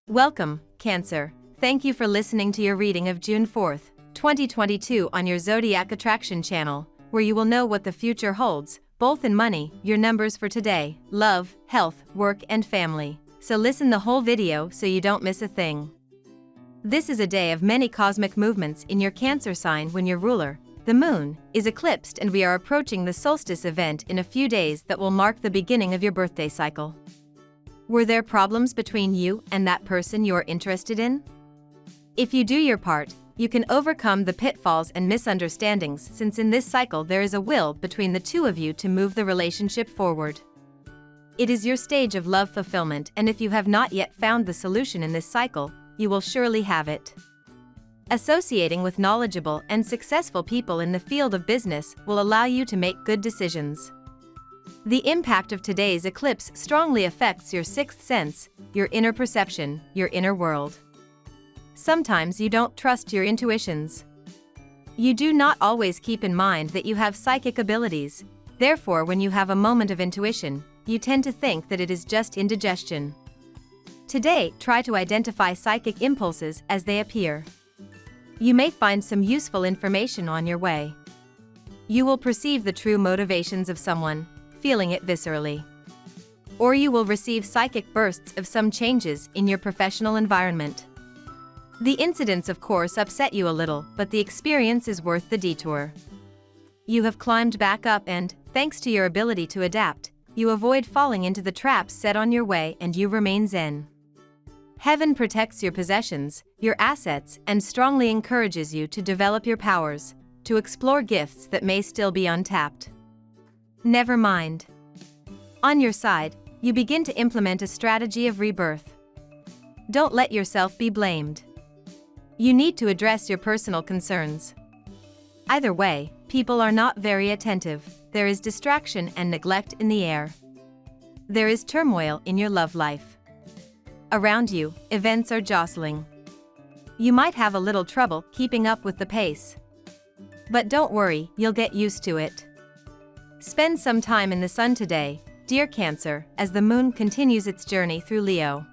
Welcome, Cancer. Thank you for listening to your reading of June 4th, 2022 on your Zodiac Attraction channel, where you will know what the future holds, both in money, your numbers for today, love, health, work and family. So listen the whole video so you don't miss a thing. This is a day of many cosmic movements in your Cancer sign when your ruler, the moon, is eclipsed, and we are approaching the solstice event in a few days that will mark the beginning of your birthday cycle. Were there problems between you and that person you're interested in? If you do your part, you can overcome the pitfalls and misunderstandings, since in this cycle there is a will between the two of you to move the relationship forward. It is your stage of love fulfillment, and if you have not yet found the solution in this cycle, you will surely have it. Associating with knowledgeable and successful people in the field of business will allow you to make good decisions. The impact of today's eclipse strongly affects your sixth sense, your inner perception, your inner world. Sometimes you don't trust your intuitions. You do not always keep in mind that you have psychic abilities. Therefore, when you have a moment of intuition, you tend to think that it is just indigestion. Today, try to identify psychic impulses as they appear. You may find some useful information on your way. You will perceive the true motivations of someone, feeling it viscerally. Or you will receive psychic bursts of some changes in your professional environment. The incidents of course upset you a little, but the experience is worth the detour. You have climbed back up and, thanks to your ability to adapt, you avoid falling into the traps set on your way and you remain zen. Heaven protects your possessions, your assets, and strongly encourages you to develop your powers, to explore gifts that may still be untapped. Never mind. On your side, you begin to implement a strategy of rebirth. Don't let yourself be blamed. You need to address your personal concerns. Either way, people are not very attentive. There is distraction and neglect in the air. There is turmoil in your love life. Around you, events are jostling. You might have a little trouble keeping up with the pace. But don't worry, you'll get used to it. Spend some time in the sun today, dear Cancer, as the moon continues its journey through Leo.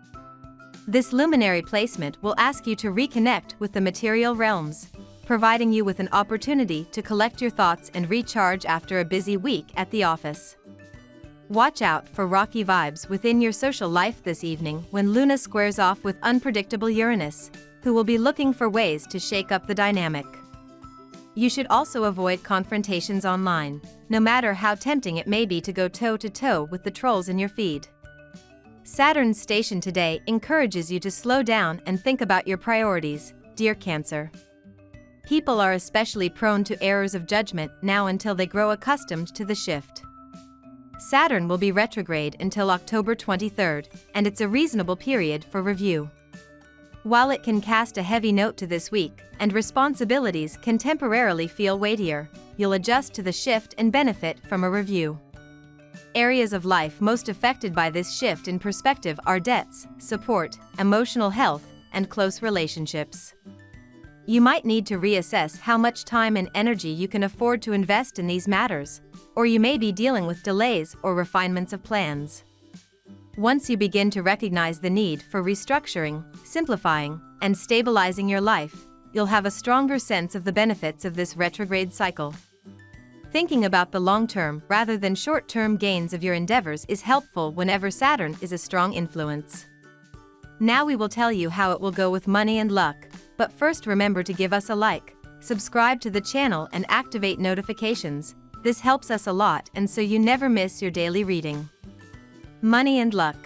This luminary placement will ask you to reconnect with the material realms, providing you with an opportunity to collect your thoughts and recharge after a busy week at the office. Watch out for rocky vibes within your social life this evening when Luna squares off with unpredictable Uranus, who will be looking for ways to shake up the dynamic. You should also avoid confrontations online, no matter how tempting it may be to go toe-to-toe with the trolls in your feed. Saturn's station today encourages you to slow down and think about your priorities, dear Cancer. People are especially prone to errors of judgment now until they grow accustomed to the shift. Saturn will be retrograde until October 23rd, and it's a reasonable period for review. While it can cast a heavy note to this week, and responsibilities can temporarily feel weightier, you'll adjust to the shift and benefit from a review. Areas of life most affected by this shift in perspective are debts, support, emotional health, and close relationships. You might need to reassess how much time and energy you can afford to invest in these matters, or you may be dealing with delays or refinements of plans. Once you begin to recognize the need for restructuring, simplifying, and stabilizing your life, you'll have a stronger sense of the benefits of this retrograde cycle. Thinking about the long-term rather than short-term gains of your endeavors is helpful whenever Saturn is a strong influence. Now we will tell you how it will go with money and luck, but first remember to give us a like, subscribe to the channel and activate notifications. This helps us a lot and so you never miss your daily reading. Money and luck.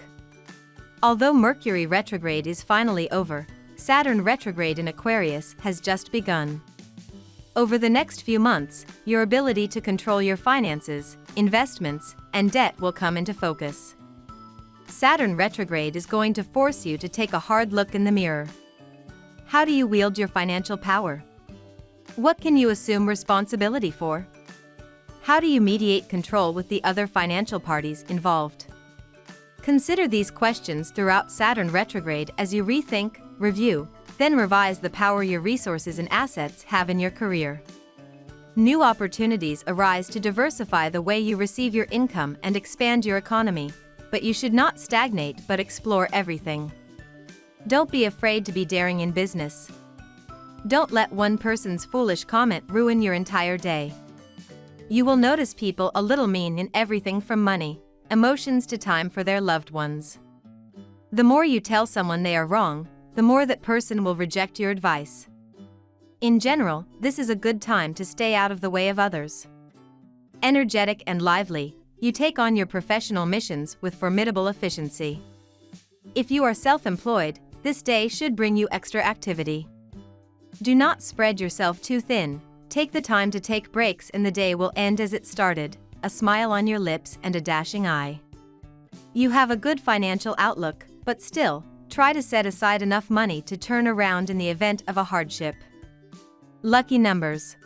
Although Mercury retrograde is finally over, Saturn retrograde in Aquarius has just begun. Over the next few months, your ability to control your finances, investments, and debt will come into focus. Saturn retrograde is going to force you to take a hard look in the mirror. How do you wield your financial power? What can you assume responsibility for? How do you mediate control with the other financial parties involved? Consider these questions throughout Saturn retrograde as you rethink, review, then revise the power your resources and assets have in your career. New opportunities arise to diversify the way you receive your income and expand your economy, but you should not stagnate but explore everything. Don't be afraid to be daring in business. Don't let one person's foolish comment ruin your entire day. You will notice people a little mean in everything from money, emotions to time for their loved ones. The more you tell someone they are wrong, the more that person will reject your advice. In general, this is a good time to stay out of the way of others. Energetic and lively, you take on your professional missions with formidable efficiency. If you are self-employed, this day should bring you extra activity. Do not spread yourself too thin. Take the time to take breaks and the day will end as it started, a smile on your lips and a dashing eye. You have a good financial outlook, but still, try to set aside enough money to turn around in the event of a hardship. Lucky numbers.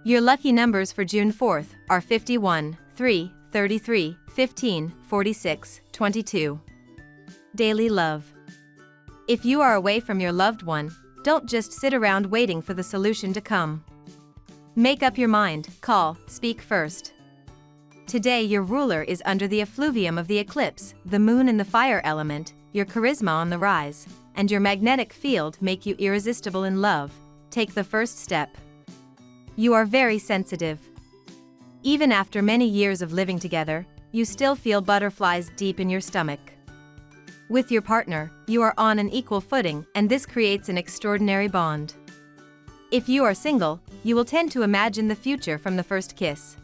Your lucky numbers for June 4th are 51, 3, 33, 15, 46, 22. Daily love. If you are away from your loved one, don't just sit around waiting for the solution to come. Make up your mind, call, speak first. Today your ruler is under the effluvium of the eclipse, the moon in the fire element, your charisma on the rise, and your magnetic field make you irresistible in love. Take the first step. You are very sensitive. Even after many years of living together, you still feel butterflies deep in your stomach. With your partner, you are on an equal footing, and this creates an extraordinary bond. If you are single, you will tend to imagine the future from the first kiss.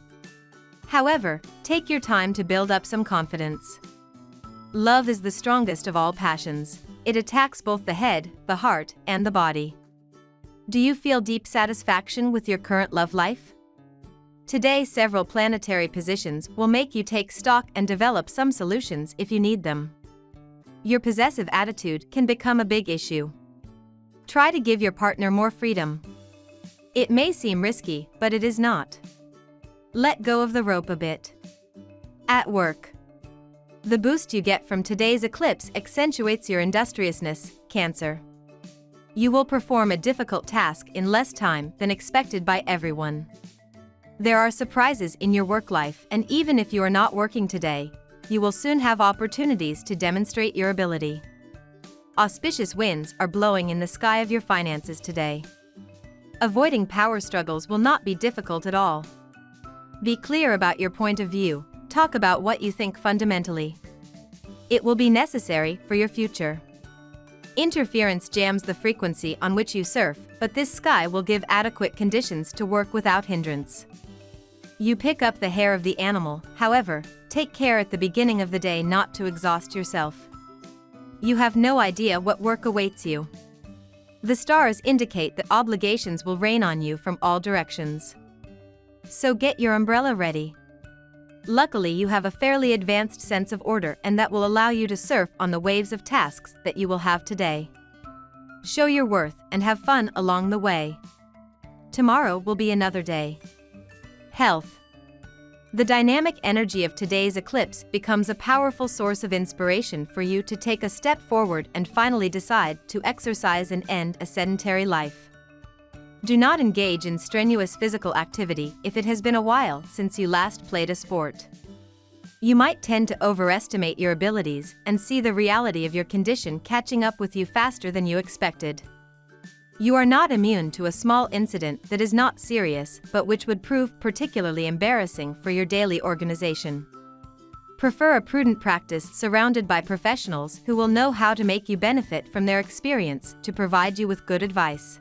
However, take your time to build up some confidence. Love is the strongest of all passions. It attacks both the head, the heart, and the body. Do you feel deep satisfaction with your current love life? Today, several planetary positions will make you take stock and develop some solutions if you need them. Your possessive attitude can become a big issue. Try to give your partner more freedom. It may seem risky, but it is not. Let go of the rope a bit. At work. The boost you get from today's eclipse accentuates your industriousness, Cancer. You will perform a difficult task in less time than expected by everyone. There are surprises in your work life, and even if you are not working today, you will soon have opportunities to demonstrate your ability. Auspicious winds are blowing in the sky of your finances today. Avoiding power struggles will not be difficult at all. Be clear about your point of view. Talk about what you think fundamentally. It will be necessary for your future. Interference jams the frequency on which you surf, but this sky will give adequate conditions to work without hindrance. You pick up the hair of the animal, however, take care at the beginning of the day not to exhaust yourself. You have no idea what work awaits you. The stars indicate that obligations will rain on you from all directions. So get your umbrella ready. Luckily, you have a fairly advanced sense of order, and that will allow you to surf on the waves of tasks that you will have today. Show your worth and have fun along the way. Tomorrow will be another day. Health. The dynamic energy of today's eclipse becomes a powerful source of inspiration for you to take a step forward and finally decide to exercise and end a sedentary life. Do not engage in strenuous physical activity if it has been a while since you last played a sport. You might tend to overestimate your abilities and see the reality of your condition catching up with you faster than you expected. You are not immune to a small incident that is not serious but which would prove particularly embarrassing for your daily organization. Prefer a prudent practice surrounded by professionals who will know how to make you benefit from their experience to provide you with good advice.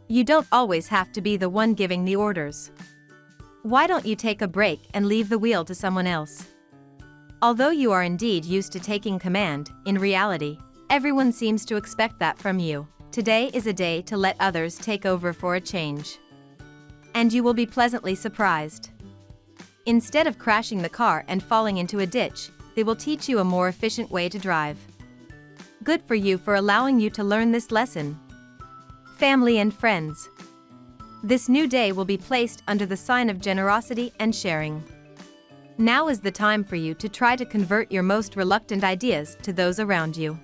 You don't always have to be the one giving the orders. Why don't you take a break and leave the wheel to someone else? Although you are indeed used to taking command, in reality, everyone seems to expect that from you. Today is a day to let others take over for a change. And you will be pleasantly surprised. Instead of crashing the car and falling into a ditch, they will teach you a more efficient way to drive. Good for you for allowing you to learn this lesson. Family and friends. This new day will be placed under the sign of generosity and sharing. Now is the time for you to try to convert your most reluctant ideas to those around you.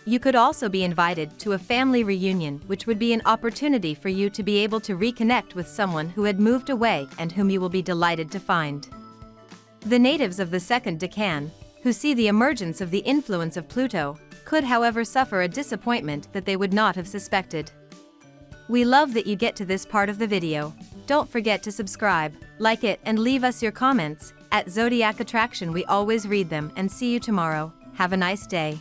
You could also be invited to a family reunion, which would be an opportunity for you to be able to reconnect with someone who had moved away and whom you will be delighted to find. The natives of the second decan, who see the emergence of the influence of Pluto, could however suffer a disappointment that they would not have suspected. We love that you get to this part of the video. Don't forget to subscribe, like it, and leave us your comments. At Zodiac Attraction we always read them, and see you tomorrow. Have a nice day.